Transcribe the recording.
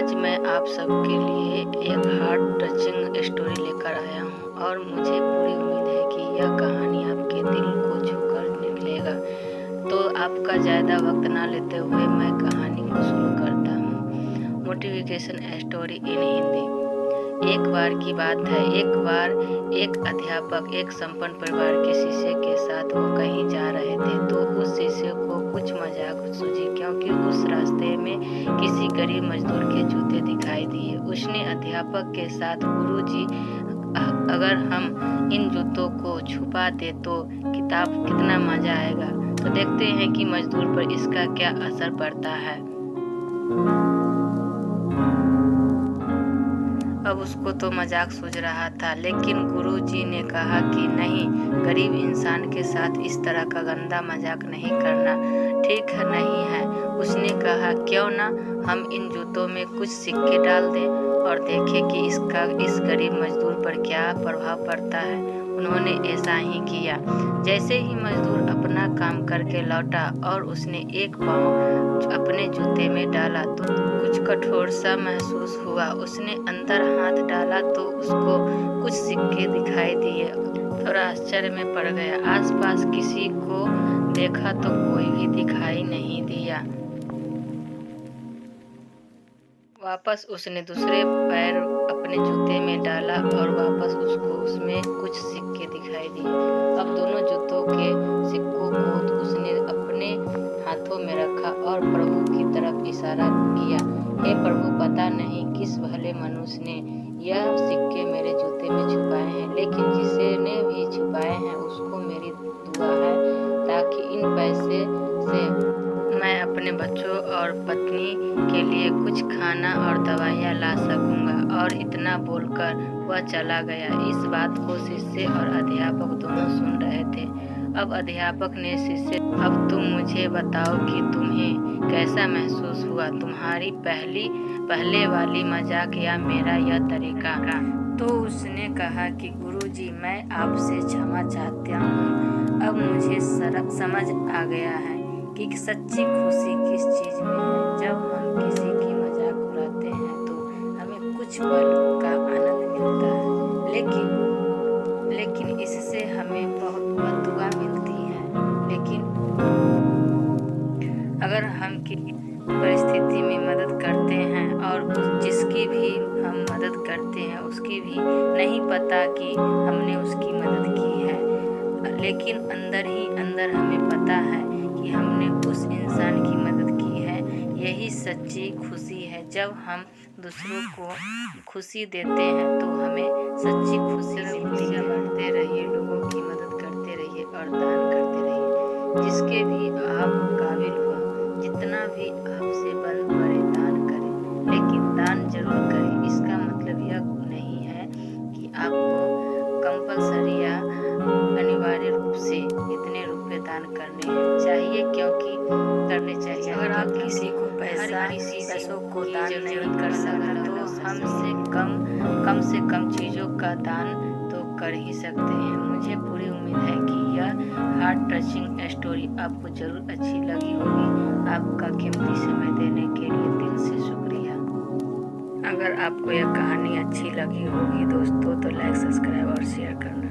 आज मैं आप सबके लिए एक हार्ट टचिंग स्टोरी लेकर आया हूँ और मुझे पूरी उम्मीद है कि यह कहानी आपके दिल को छूकर निकलेगा। तो आपका ज़्यादा वक्त ना लेते हुए मैं कहानी को शुरू करता हूँ। Motivation story in Hindi. एक बार की बात है, एक बार एक अध्यापक एक संपन्न परिवार के शिष्य के साथ वो कहीं जा रहे थे। तो उस शिष्य को कुछ मजाक सूझी, क्योंकि उस रास्ते में किसी गरीब मजदूर के जूते दिखाई दिए। उसने अध्यापक के साथ, गुरुजी, अगर हम इन जूतों को छुपा दे तो कितना मजा आएगा। तो देखते हैं कि मजदूर पर इसका क्या असर पड़ता है। अब उसको तो मजाक सूझ रहा था, लेकिन गुरुजी ने कहा कि नहीं, गरीब इंसान के साथ इस तरह का गंदा मजाक नहीं करना ठीक नहीं है। उसने कहा, क्यों ना हम इन जूतों में कुछ सिक्के डाल दें और देखें कि इसका इस गरीब मजदूर पर क्या प्रभाव पड़ता है। उन्होंने ऐसा ही किया। जैसे ही मजदूर अपना काम करके लौटा और उसने एक पाँव अपने जूते में डाला तो कुछ कठोर सा महसूस हुआ। उसने अंदर हाथ डाला तो उसको कुछ सिक्के दिखाई दिए। थोड़ा आश्चर्य में पड़ गया। आसपास किसी को देखा तो कोई भी दिखाई नहीं दिया। वापस उसने दूसरे पैर अपने जूते में डाला और वापस उसको उसमें कुछ सिक्के दिखाई दिए। अब दोनों जूतों के सिक्कों को उसने अपने हाथों में रखा और प्रभु की तरफ इशारा किया। हे प्रभु, पता नहीं किस भले मनुष्य ने यह सिक्के मेरे जूते में छुपाए हैं, लेकिन जिसने भी छुपाए हैं उसको मेरी दुआ है, ताकि इन पैसे से मैं अपने बच्चों और पत्नी के लिए कुछ खाना और दवाइयाँ ला सकूंगा। और इतना बोलकर वह चला गया। इस बात को शिष्य और अध्यापक दोनों सुन रहे थे। अब अध्यापक ने शिष्य, अब तुम मुझे बताओ कि तुम्हें कैसा महसूस हुआ, तुम्हारी पहले वाली मजाक या मेरा यह तरीका। तो उसने कहा कि गुरुजी, मैं आपसे क्षमा चाहता हूँ। अब मुझे समझ आ गया है कि सच्ची खुशी किस चीज़ में है। जब हम किसी की मजाक उड़ाते हैं तो हमें कुछ पल का आनंद मिलता है, लेकिन इससे हमें बहुत बददुआ मिलती है। लेकिन अगर हम किसी परिस्थिति में मदद करते हैं और जिसकी भी हम मदद करते हैं उसकी भी नहीं पता कि हमने उसकी मदद की है, लेकिन अंदर ही अंदर हमें पता है कि हमने उस इंसान की मदद की है। यही सच्ची खुशी है। जब हम दूसरों को खुशी देते हैं तो हमें सच्ची खुशी मिलती है। बढ़ते रहिए, लोगों की मदद करते रहिए और दान करते रहिए। जिसके भी आप काबिल हो, जितना भी आपसे बड़े दान करें, लेकिन दान जरूर करें। इसका मतलब यह नहीं है कि आपको कंपल्सरी या अनिवार्य रूप से इतने रुपए दान करने चाहिए, क्योंकि करने चाहिए। अगर आप किसी को पैसों को दान नहीं कर सकते तो कम से कम चीज़ों का दान तो कर ही सकते हैं। मुझे पूरी उम्मीद है कि यह हार्ट टचिंग स्टोरी आपको जरूर अच्छी लगी होगी। आपका कीमती समय देने के लिए दिल से शुक्रिया। अगर आपको यह कहानी अच्छी लगी होगी दोस्तों तो लाइक, सब्सक्राइब और शेयर करना।